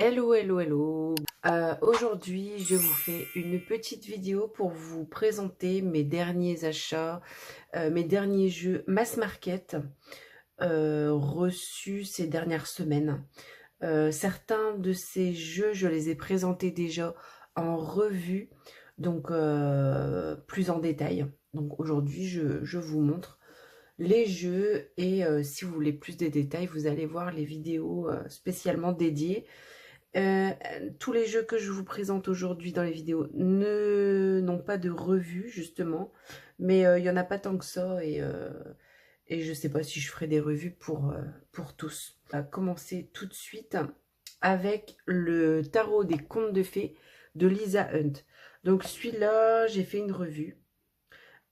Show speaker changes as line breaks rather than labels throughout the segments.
Hello, hello, hello. Aujourd'hui, je vous fais une petite vidéo pour vous présenter mes derniers achats, mes derniers jeux mass market reçus ces dernières semaines. Certains de ces jeux, je les ai présentés déjà en revue, donc plus en détail. Donc aujourd'hui, je vous montre les jeux et si vous voulez plus de détails, vous allez voir les vidéos spécialement dédiées. Heu, Tous les jeux que je vous présente aujourd'hui dans les vidéos n'ont pas de revue justement, mais il y en a pas tant que ça et je sais pas si je ferai des revues pour tous. On va commencer tout de suite avec le tarot des contes de fées de Lisa Hunt. Donc celui-là, j'ai fait une revue.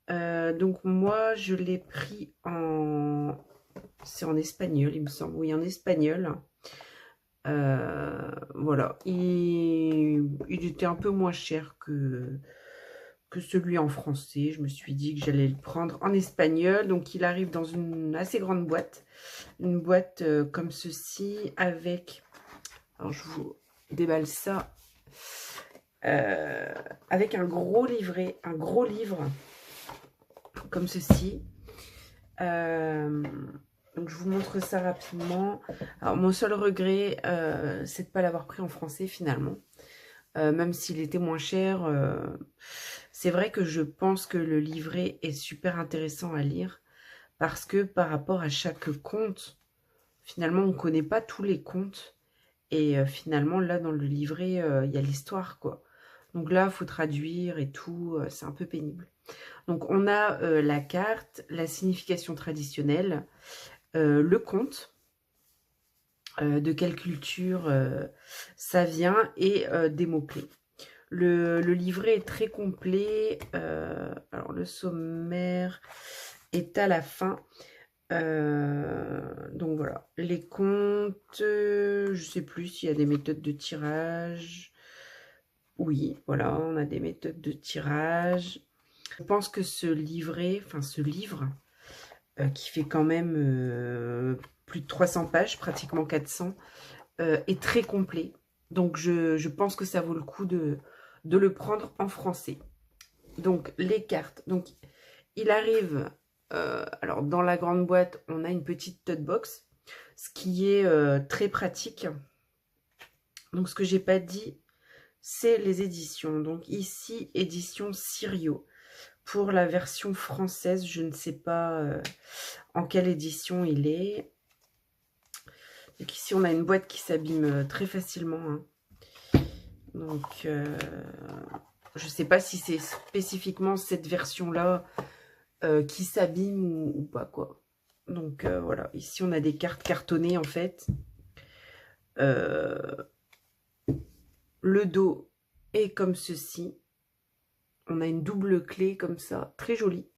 Donc moi, je l'ai pris c'est en espagnol, il me semble. Oui, en espagnol. Voilà, il était un peu moins cher que celui en français. Je me suis dit que j'allais le prendre en espagnol. Donc il arrive dans une assez grande boîte. Une boîte comme ceci avec... Alors je vous déballe ça. Avec un gros livret, un gros livre comme ceci. Donc je vous montre ça rapidement. Alors mon seul regret, c'est de ne pas l'avoir pris en français finalement. Même s'il était moins cher, c'est vrai que je pense que le livret est super intéressant à lire parce que par rapport à chaque conte, finalement on ne connaît pas tous les contes et finalement là dans le livret il y a l'histoire quoi. Donc là il faut traduire et tout, c'est un peu pénible. Donc on a la carte, la signification traditionnelle, le conte, de quelle culture ça vient et des mots-clés. Le livret est très complet. Alors le sommaire est à la fin. Donc voilà. Les comptes, je sais plus s'il y a des méthodes de tirage. Oui, voilà, on a des méthodes de tirage. Je pense que ce livret, enfin ce livre, qui fait quand même plus de 300 pages, pratiquement 400, est très complet. Donc je pense que ça vaut le coup de le prendre en français. Donc les cartes. Donc il arrive, alors dans la grande boîte, on a une petite tote box, ce qui est très pratique. Donc ce que j'ai pas dit, c'est les éditions. Donc ici, édition Sirio. Pour la version française, je ne sais pas en quelle édition il est. Donc ici, on a une boîte qui s'abîme très facilement. Hein. Donc, je ne sais pas si c'est spécifiquement cette version-là qui s'abîme ou pas, quoi. Donc, voilà. Ici, on a des cartes cartonnées, en fait. Euh, le dos est comme ceci. On a une double clé comme ça, très jolie.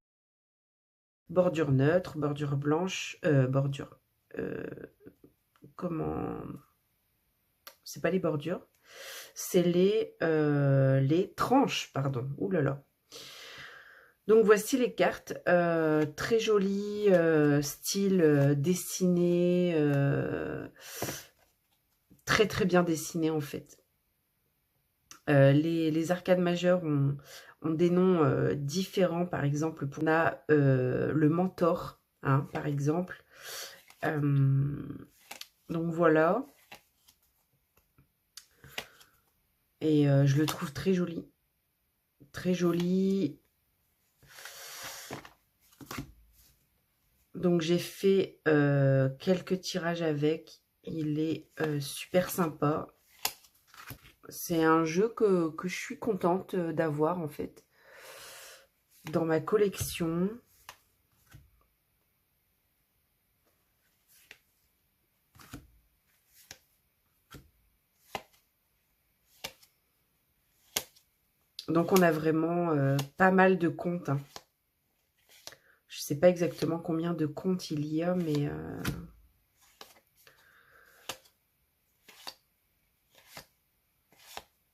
Bordure neutre, bordure blanche, bordure... comment... C'est pas les bordures. C'est les tranches, pardon. Ouh là là. Donc voici les cartes, très jolies, style dessiné, très très bien dessiné en fait. Les arcades majeures ont des noms différents, par exemple, on a le mentor, hein, par exemple. Donc voilà. Et je le trouve très joli. Très joli. Donc j'ai fait quelques tirages avec. Il est super sympa. C'est un jeu que je suis contente d'avoir en fait dans ma collection. Donc on a vraiment pas mal de comptes. Hein. Je ne sais pas exactement combien de comptes il y a,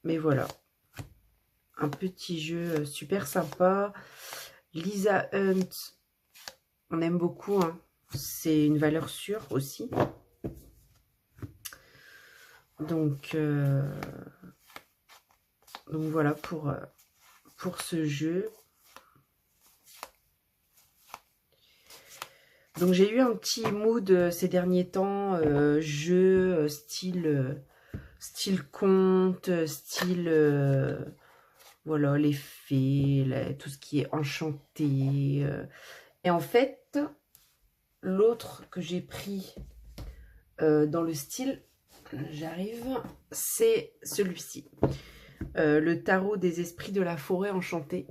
mais voilà. Un petit jeu super sympa. Lisa Hunt, on aime beaucoup. Hein. C'est une valeur sûre aussi. Donc voilà pour ce jeu. Donc j'ai eu un petit mood ces derniers temps, jeu, style conte, style voilà, les fées, tout ce qui est enchanté. Et en fait, l'autre que j'ai pris dans le style, j'arrive, c'est celui-ci. Le tarot des esprits de la forêt enchantée.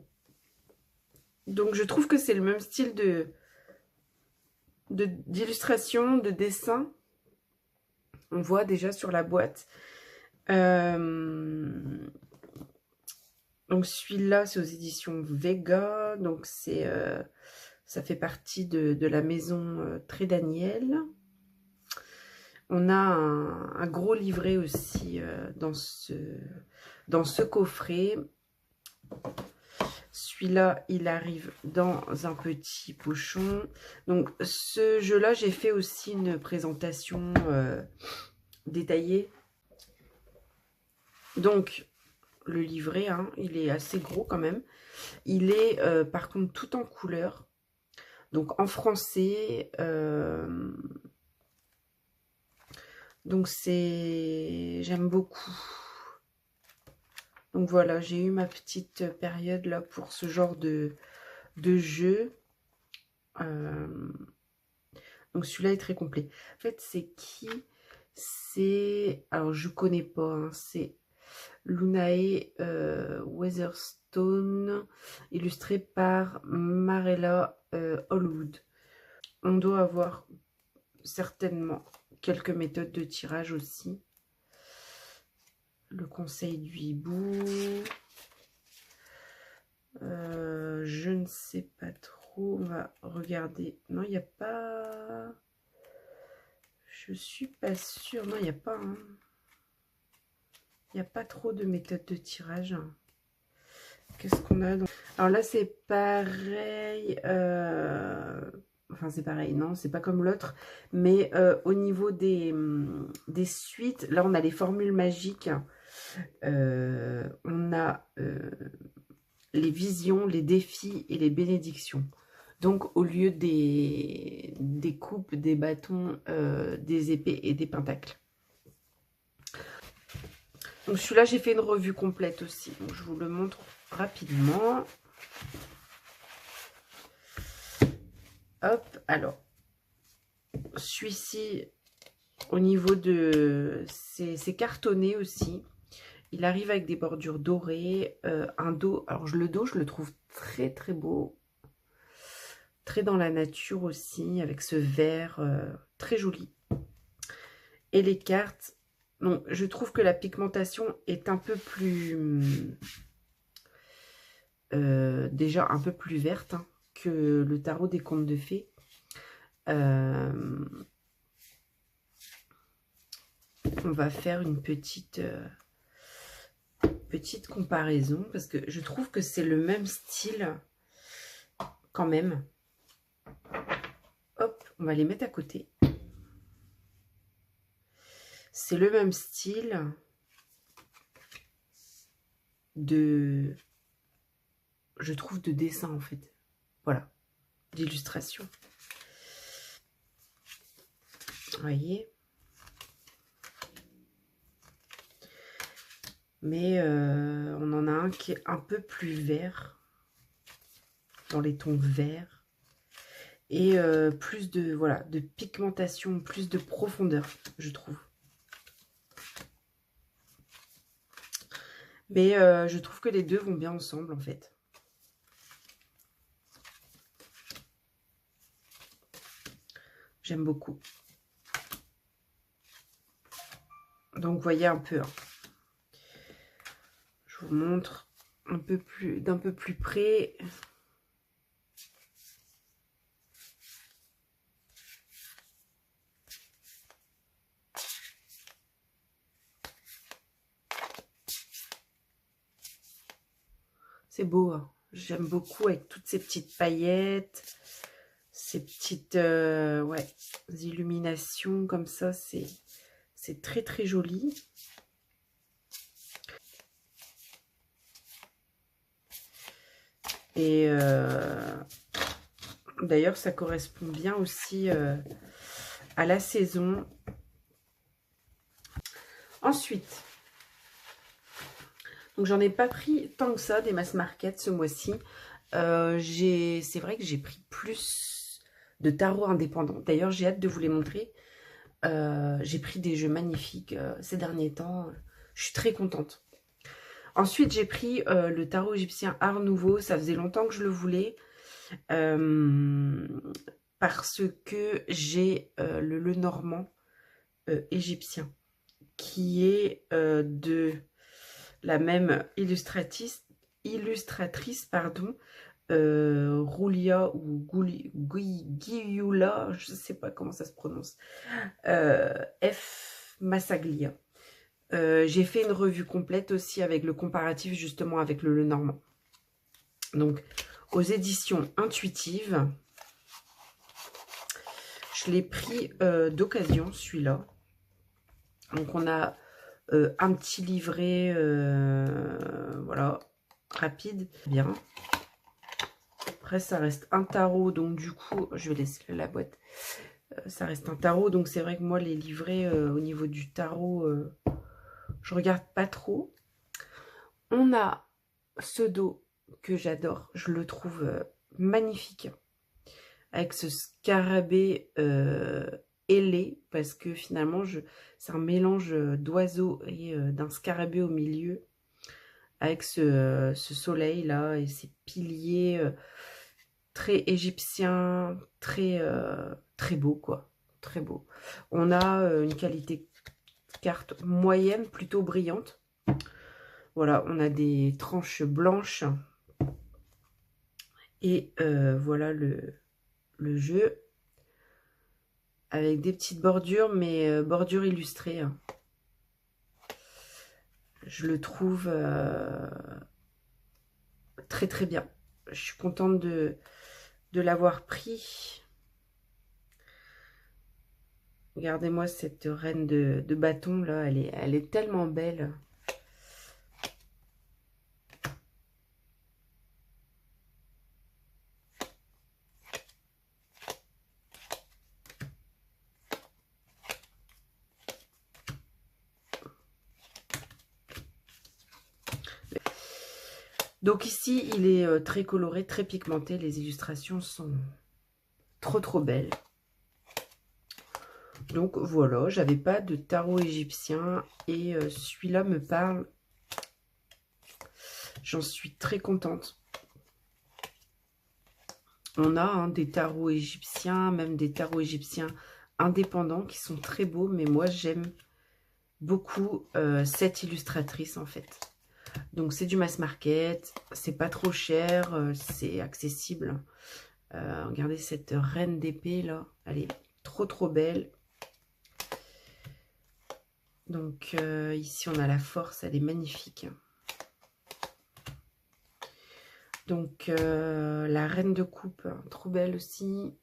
Donc je trouve que c'est le même style d'illustration, de dessin. On voit déjà sur la boîte. Donc celui-là, c'est aux éditions Vega. Donc ça fait partie de la maison Très Daniel. On a un gros livret aussi dans ce coffret. Celui-là, il arrive dans un petit pochon. Donc, ce jeu-là, j'ai fait aussi une présentation détaillée. Donc, le livret, hein, il est assez gros quand même. Il est, par contre, tout en couleur. Donc, en français. Donc, j'aime beaucoup. Donc voilà, j'ai eu ma petite période là pour ce genre de jeu. Donc celui-là est très complet. En fait, c'est qui? C'est... Alors, je connais pas. Hein, c'est Lunae Weatherstone, illustré par Marella Allwood. On doit avoir certainement quelques méthodes de tirage aussi. Le conseil du hibou. Je ne sais pas trop. On va regarder. Non, il n'y a pas... Je suis pas sûre. Non, il n'y a pas... Hein. Il n'y a pas trop de méthodes de tirage. Qu'est-ce qu'on a donc? Alors là, c'est pareil. Enfin, c'est pareil. Non, c'est pas comme l'autre. Mais au niveau des suites, là, on a les formules magiques. On a les visions, les défis et les bénédictions. Donc, au lieu des coupes, des bâtons, des épées et des pentacles. Donc, celui-là, j'ai fait une revue complète aussi. Donc, je vous le montre rapidement. Hop, alors. Celui-ci, au niveau de... C'est cartonné aussi. Il arrive avec des bordures dorées, un dos. Alors, le dos, je le trouve très, très beau. Très dans la nature aussi, avec ce vert très joli. Et les cartes, bon, je trouve que la pigmentation est un peu plus... déjà un peu plus verte hein, que le tarot des contes de fées. On va faire une petite comparaison parce que je trouve que c'est le même style quand même. Hop, on va les mettre à côté. C'est le même style de, je trouve, de dessin en fait. Voilà, d'illustration. Vous voyez? Mais on en a un qui est un peu plus vert, dans les tons verts. Et plus de, voilà, de pigmentation, plus de profondeur, je trouve. Mais je trouve que les deux vont bien ensemble, en fait. J'aime beaucoup. Donc, vous voyez un peu. Hein. Je vous montre un peu plus, d'un peu plus près. C'est beau, hein. J'aime beaucoup avec toutes ces petites paillettes, ces petites ouais, illuminations comme ça, c'est très très joli. Et d'ailleurs, ça correspond bien aussi à la saison. Ensuite, donc j'en ai pas pris tant que ça des mass market ce mois-ci. C'est vrai que j'ai pris plus de tarot indépendants. D'ailleurs, j'ai hâte de vous les montrer. J'ai pris des jeux magnifiques ces derniers temps. Je suis très contente. Ensuite, j'ai pris le tarot égyptien Art Nouveau. Ça faisait longtemps que je le voulais. Parce que j'ai le Lenormand égyptien qui est de la même illustratrice, pardon, Roulia ou Guiula, je ne sais pas comment ça se prononce, F. Massaglia. J'ai fait une revue complète aussi avec le comparatif justement avec le Lenormand. Donc, aux éditions intuitives, je l'ai pris d'occasion, celui-là. Donc, on a un petit livret, voilà, rapide, bien. Après, ça reste un tarot, donc du coup, je vais laisser la boîte. Ça reste un tarot, donc c'est vrai que moi, les livrets au niveau du tarot, je regarde pas trop. On a ce dos que j'adore, je le trouve magnifique. Avec ce scarabée ailé, parce que finalement, c'est un mélange d'oiseau et d'un scarabée au milieu. Avec ce soleil là et ces piliers très égyptiens, très beau quoi, très beau. On a une qualité carte moyenne, plutôt brillante. Voilà, on a des tranches blanches et voilà le jeu avec des petites bordures, mais bordures illustrées. Hein. Je le trouve très très bien. Je suis contente de l'avoir pris. Regardez-moi cette reine de bâton là, elle est tellement belle. Donc ici, il est très coloré, très pigmenté. Les illustrations sont trop belles. Donc voilà, j'avais pas de tarot égyptien et celui-là me parle. J'en suis très contente. On a hein, des tarots égyptiens, même des tarots égyptiens indépendants qui sont très beaux, mais moi j'aime beaucoup cette illustratrice en fait. Donc c'est du mass market, c'est pas trop cher, c'est accessible. Regardez cette reine d'épée là, elle est trop belle. Donc ici on a la force, elle est magnifique. Donc la reine de coupe, trop belle aussi.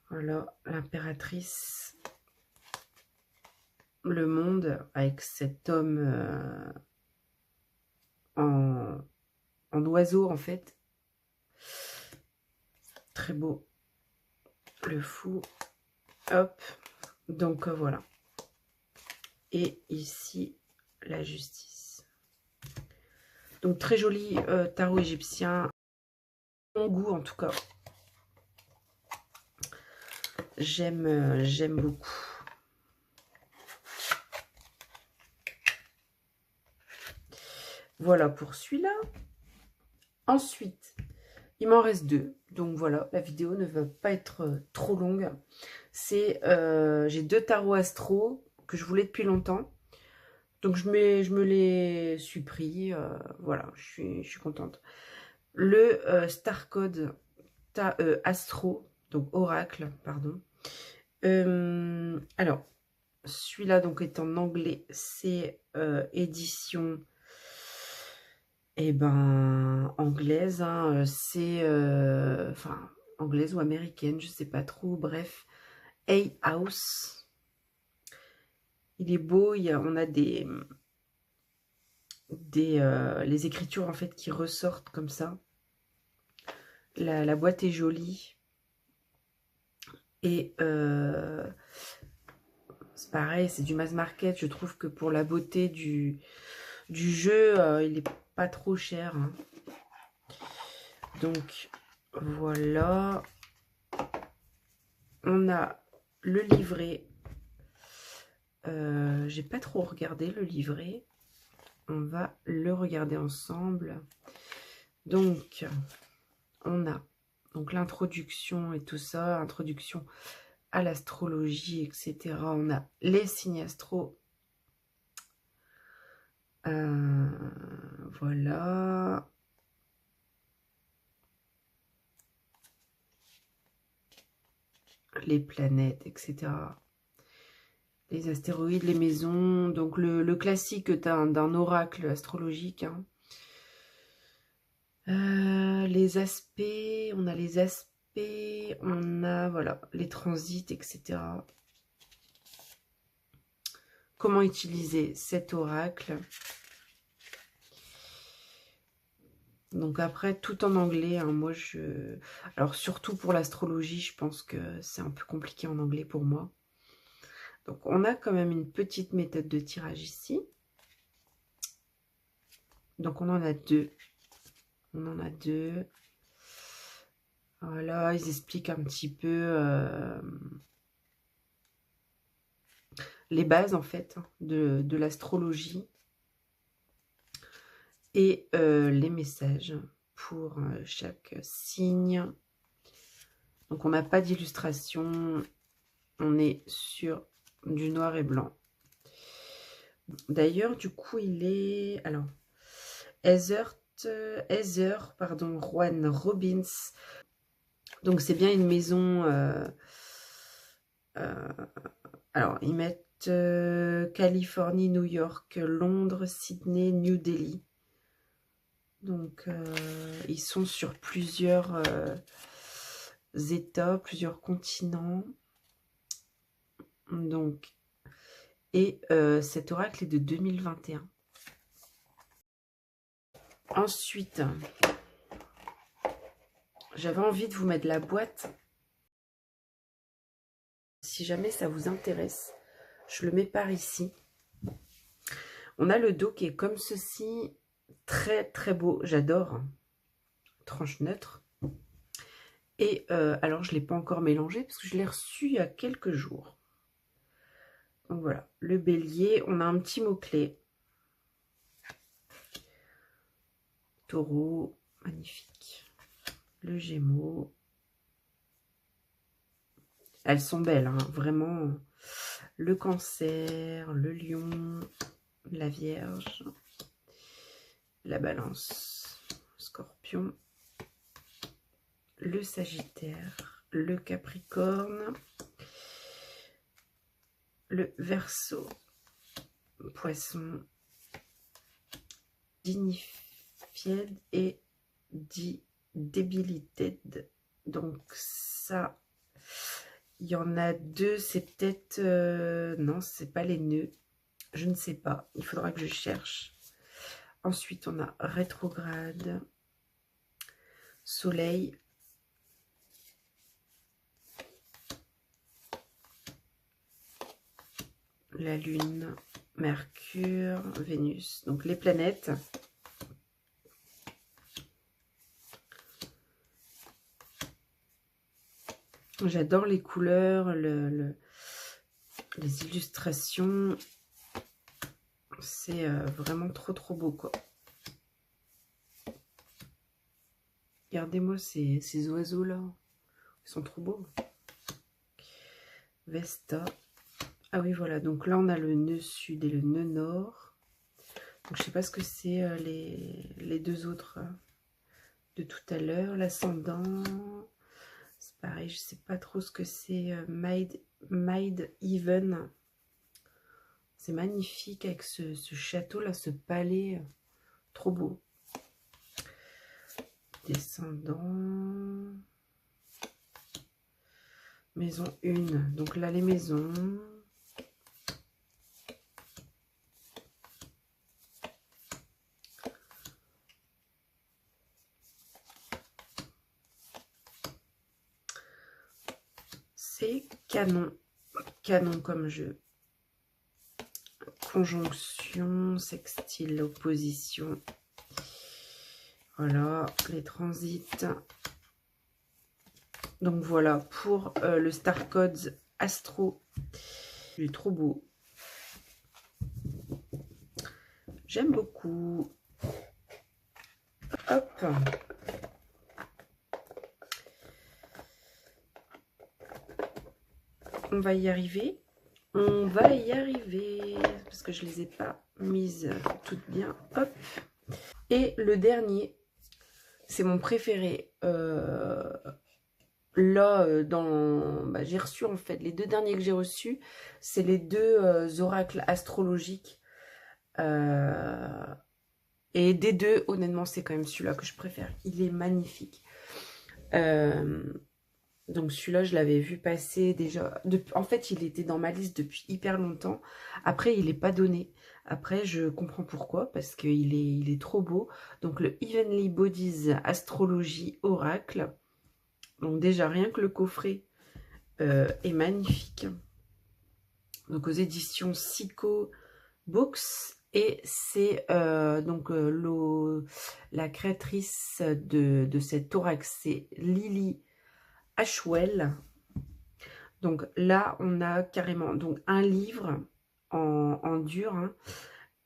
Voilà, l'impératrice. Le monde avec cet homme en oiseau en fait. Très beau. Le fou. Hop. Donc voilà. Et ici, la justice. Donc très joli tarot égyptien. Mon goût en tout cas. J'aime beaucoup. Voilà pour celui-là. Ensuite, il m'en reste deux. Donc voilà, la vidéo ne va pas être trop longue. C'est j'ai deux tarots astro que je voulais depuis longtemps. Donc je me les suis pris. Voilà, je suis contente. Le Star Code Astro, donc Oracle, pardon. Alors, celui-là donc est en anglais, c'est édition anglaise, hein, c'est enfin anglaise ou américaine, je sais pas trop, bref. Hay House. Il est beau, on a les écritures en fait qui ressortent comme ça. La boîte est jolie. Et c'est pareil, c'est du mass market. Je trouve que pour la beauté du jeu, il n'est pas trop cher. Hein. Donc voilà. On a le livret. J'ai pas trop regardé le livret. On va le regarder ensemble. Donc, on a donc l'introduction et tout ça, introduction à l'astrologie, etc. On a les signes astro. Voilà. Les planètes, etc. Les astéroïdes, les maisons. Donc, le classique d'un oracle astrologique. Hein. Les aspects, on a les aspects, on a voilà les transits, etc. Comment utiliser cet oracle? Donc après, tout en anglais. Hein, moi, alors surtout pour l'astrologie, je pense que c'est un peu compliqué en anglais pour moi. Donc on a quand même une petite méthode de tirage ici. Donc on en a deux. On en a deux. Voilà, ils expliquent un petit peu les bases en fait de l'astrologie et les messages pour chaque signe. Donc on n'a pas d'illustration, on est sur du noir et blanc. D'ailleurs, du coup, il est... Alors, Heather, Juan Robbins. Donc c'est bien une maison... alors, ils mettent Californie, New York, Londres, Sydney, New Delhi. Donc, ils sont sur plusieurs États, plusieurs continents. Donc, et cet oracle est de 2021. Ensuite, j'avais envie de vous mettre la boîte. Si jamais ça vous intéresse, je le mets par ici. On a le dos qui est comme ceci, très très beau, j'adore. Tranche neutre. Et alors, je ne l'ai pas encore mélangé parce que je l'ai reçu il y a quelques jours. Donc voilà, le bélier, on a un petit mot-clé. Taureau, magnifique. Le gémeaux. Elles sont belles, hein, vraiment. Le cancer, le lion, la vierge, la balance, scorpion, le sagittaire, le capricorne, le verseau, poisson, dignified et debilited. Donc ça, il y en a deux, c'est peut-être... non, c'est pas les nœuds. Je ne sais pas, il faudra que je cherche. Ensuite, on a rétrograde, soleil, la lune, Mercure, Vénus. Donc les planètes. J'adore les couleurs, les illustrations. C'est vraiment trop trop beau quoi. Regardez-moi ces oiseaux là. Ils sont trop beaux. Vesta. Ah oui voilà, donc là on a le nœud sud et le nœud nord. Donc je sais pas ce que c'est les deux autres de tout à l'heure. L'ascendant. C'est pareil, je sais pas trop ce que c'est. Made Even. C'est magnifique avec ce château là, ce palais. Trop beau. Descendant. Maison 1. Donc là, les maisons. canon, canon comme jeu. Conjonction, sextile, opposition. Voilà, les transits. Donc voilà, pour le Star Codes Astro. Il est trop beau. J'aime beaucoup. Hop. On va y arriver. On va y arriver. Parce que je ne les ai pas mises toutes bien. Hop. Et le dernier, c'est mon préféré. Là, j'ai reçu en fait, les 2 derniers que j'ai reçus, c'est les 2 oracles astrologiques. Et des 2, honnêtement, c'est quand même celui-là que je préfère. Il est magnifique. Donc celui-là, je l'avais vu passer déjà. En fait, il était dans ma liste depuis hyper longtemps. Après, il n'est pas donné. Après, je comprends pourquoi, parce qu'il est trop beau. Donc le Heavenly Bodies Astrologie Oracle. Donc déjà, rien que le coffret est magnifique. Donc aux éditions Psycho Books. Et c'est la créatrice de cet oracle, c'est Lily Ashwell. Donc là, on a carrément donc un livre en dur, hein,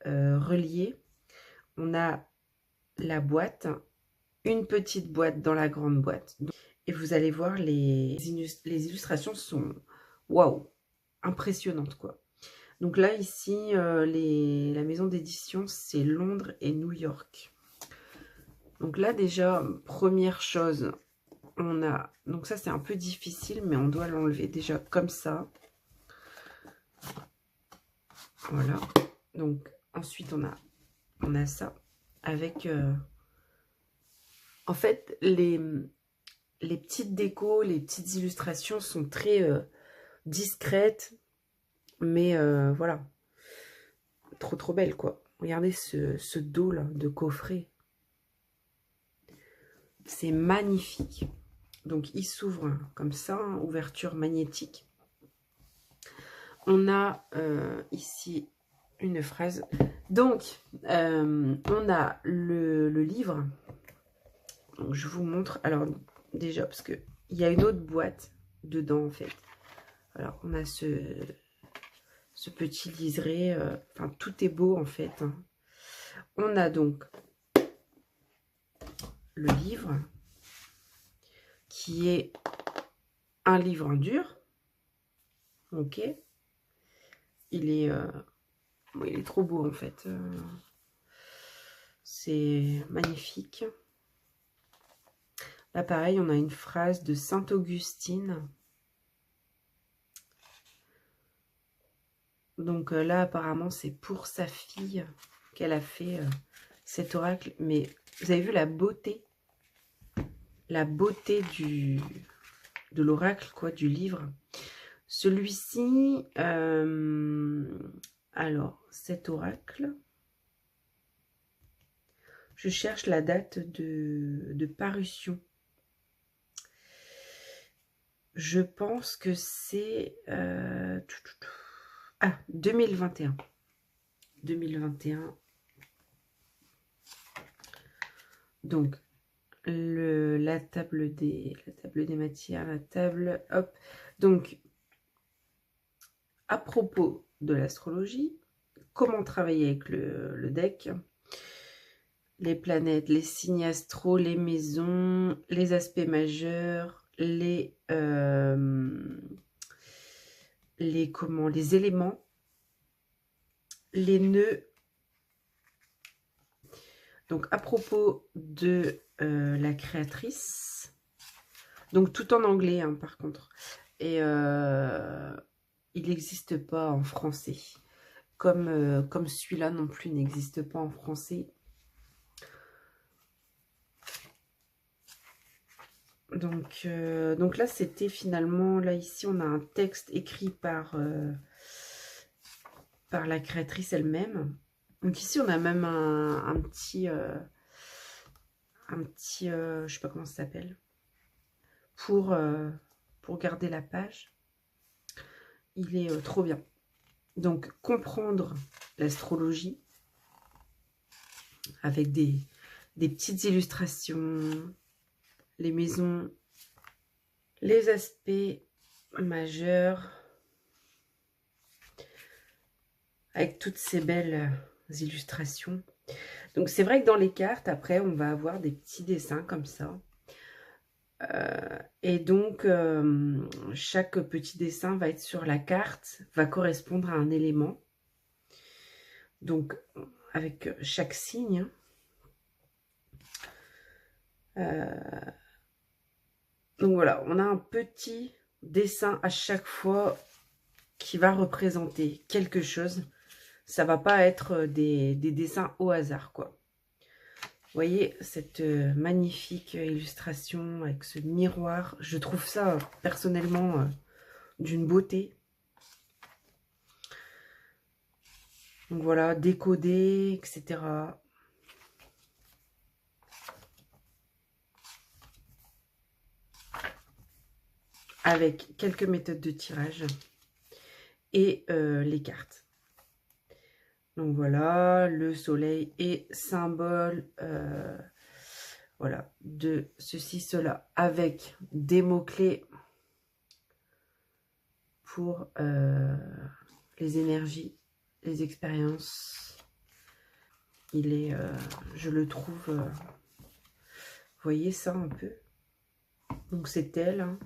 relié. On a la boîte, une petite boîte dans la grande boîte. Et vous allez voir, les illustrations sont waouh, impressionnantes quoi. Donc là, ici, la maison d'édition, c'est Londres et New York. Donc là, déjà, première chose, on a... Donc ça, c'est un peu difficile, mais on doit l'enlever déjà comme ça. Voilà. Donc, ensuite, on a ça avec... En fait, les petites décos, les petites illustrations sont très discrètes. Mais voilà, trop belle quoi. Regardez ce dos là de coffret. C'est magnifique. Donc il s'ouvre comme ça, hein, ouverture magnétique. On a ici une phrase. Donc on a le livre. Donc je vous montre. Alors déjà, parce qu'il y a une autre boîte dedans en fait. Alors on a ce petit liseré, enfin tout est beau en fait. Hein. On a donc le livre qui est un livre en dur. Ok. Il est trop beau en fait. C'est magnifique. Là pareil, on a une phrase de Sainte Augustine. Donc là, apparemment, c'est pour sa fille qu'elle a fait cet oracle. Mais vous avez vu la beauté de l'oracle, quoi, du livre. Celui-ci, alors, cet oracle, je cherche la date de parution. Je pense que c'est... 2021. 2021. Donc, la table des matières, la table, hop. Donc, à propos de l'astrologie, comment travailler avec le deck, les planètes, les signes astro, les maisons, les aspects majeurs, les éléments, les nœuds. Donc, à propos de la créatrice, donc tout en anglais, hein, par contre, et il n'existe pas en français, comme celui-là non plus n'existe pas en français. Donc là, c'était finalement, là ici, on a un texte écrit par la créatrice elle-même. Donc ici, on a même un petit, je sais pas comment ça s'appelle, pour garder la page. il est trop bien. Donc, comprendre l'astrologie avec des petites illustrations, les maisons, les aspects majeurs, avec toutes ces belles illustrations. Donc, c'est vrai que dans les cartes, après, on va avoir des petits dessins comme ça. Et donc, chaque petit dessin va être sur la carte, va correspondre à un élément. Donc, avec chaque signe. Donc voilà, on a un petit dessin à chaque fois qui va représenter quelque chose. Ça va pas être des dessins au hasard, quoi. Vous voyez cette magnifique illustration avec ce miroir. Je trouve ça personnellement d'une beauté. Donc voilà, décodé, etc. Avec quelques méthodes de tirage et les cartes. Donc voilà, le soleil est symbole voilà, de ceci, cela, avec des mots-clés pour les énergies, les expériences. Il est, je le trouve, vous voyez ça un peu? Donc c'est elle, hein,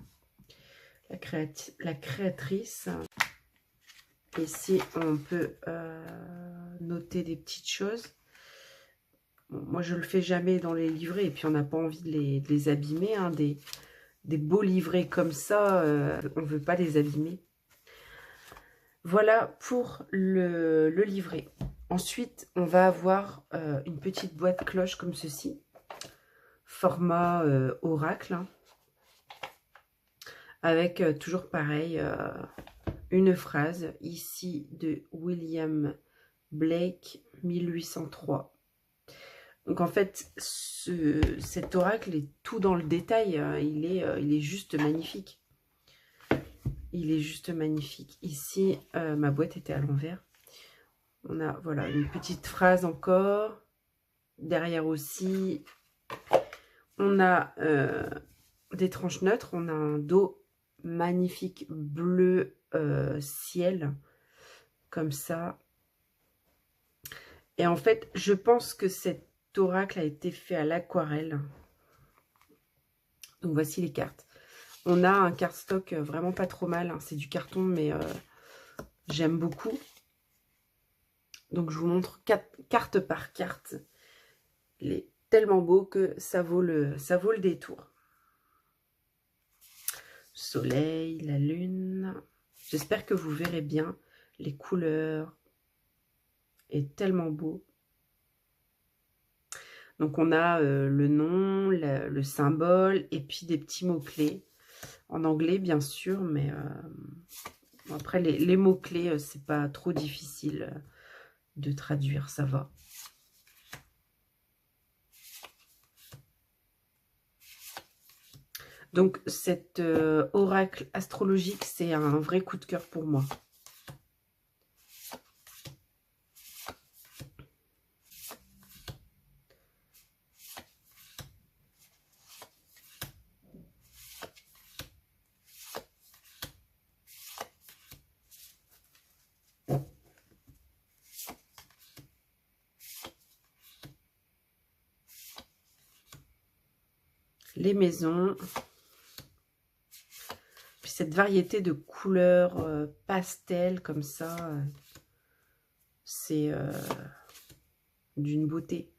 la créatrice. Ici, on peut noter des petites choses. Bon, moi, je ne le fais jamais dans les livrets. Et puis, on n'a pas envie de les abîmer. Hein, des beaux livrets comme ça, on ne veut pas les abîmer. Voilà pour le livret. Ensuite, on va avoir une petite boîte cloche comme ceci. Format oracle. Hein, avec toujours pareil, une phrase ici de William Blake, 1803. Donc en fait, cet oracle est tout dans le détail. Il est juste magnifique. Il est juste magnifique. Ici, ma boîte était à l'envers. On a voilà une petite phrase encore. Derrière aussi, on a des tranches neutres. On a un dos magnifique bleu ciel. Comme ça. Et en fait, je pense que cet oracle a été fait à l'aquarelle. Donc voici les cartes. On a un cardstock vraiment pas trop mal. Hein. C'est du carton, mais j'aime beaucoup. Donc je vous montre carte par carte. Il est tellement beau que ça vaut le détour. Soleil, la lune. J'espère que vous verrez bien les couleurs. Est tellement beau. Donc on a le nom, le symbole et puis des petits mots-clés. En anglais bien sûr, mais après les mots-clés, c'est pas trop difficile de traduire, ça va. Donc cet oracle astrologique, c'est un vrai coup de cœur pour moi. Les maisons. Puis cette variété de couleurs pastel comme ça, c'est d'une beauté.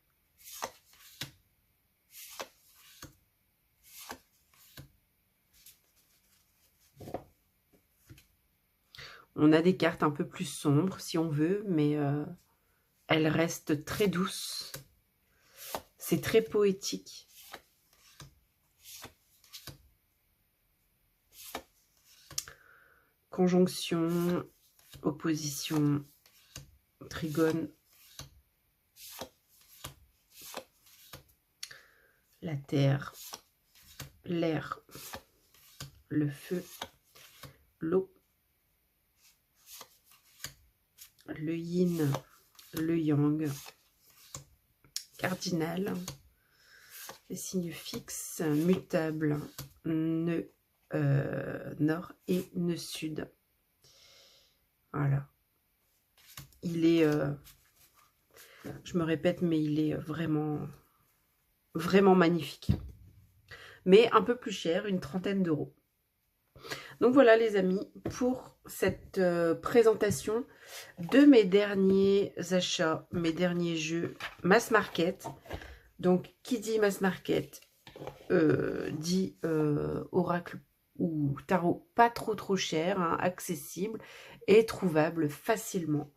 On a des cartes un peu plus sombres si on veut, mais elles restent très douces. C'est très poétique. Conjonction, opposition, trigone. La terre, l'air, le feu, l'eau, le yin, le yang, cardinal, les signes fixes, mutables, nœud nord et nœud sud. Voilà. Il est, je me répète, mais il est vraiment, vraiment magnifique. Mais un peu plus cher, une trentaine d'euros. Donc voilà les amis, pour cette présentation de mes derniers achats, mes derniers jeux mass market. Donc qui dit mass market dit oracle ou tarot pas trop cher, hein, accessible et trouvable facilement.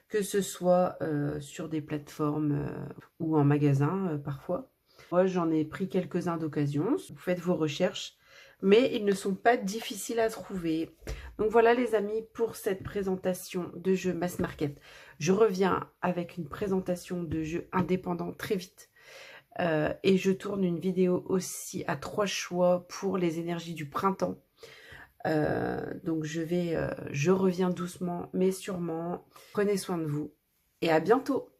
Que ce soit sur des plateformes ou en magasin parfois. Moi j'en ai pris quelques-uns d'occasion, vous faites vos recherches. Mais ils ne sont pas difficiles à trouver. Donc voilà les amis pour cette présentation de jeux mass market. Je reviens avec une présentation de jeux indépendants très vite. Et je tourne une vidéo aussi à 3 choix pour les énergies du printemps. Donc je reviens doucement mais sûrement. Prenez soin de vous et à bientôt.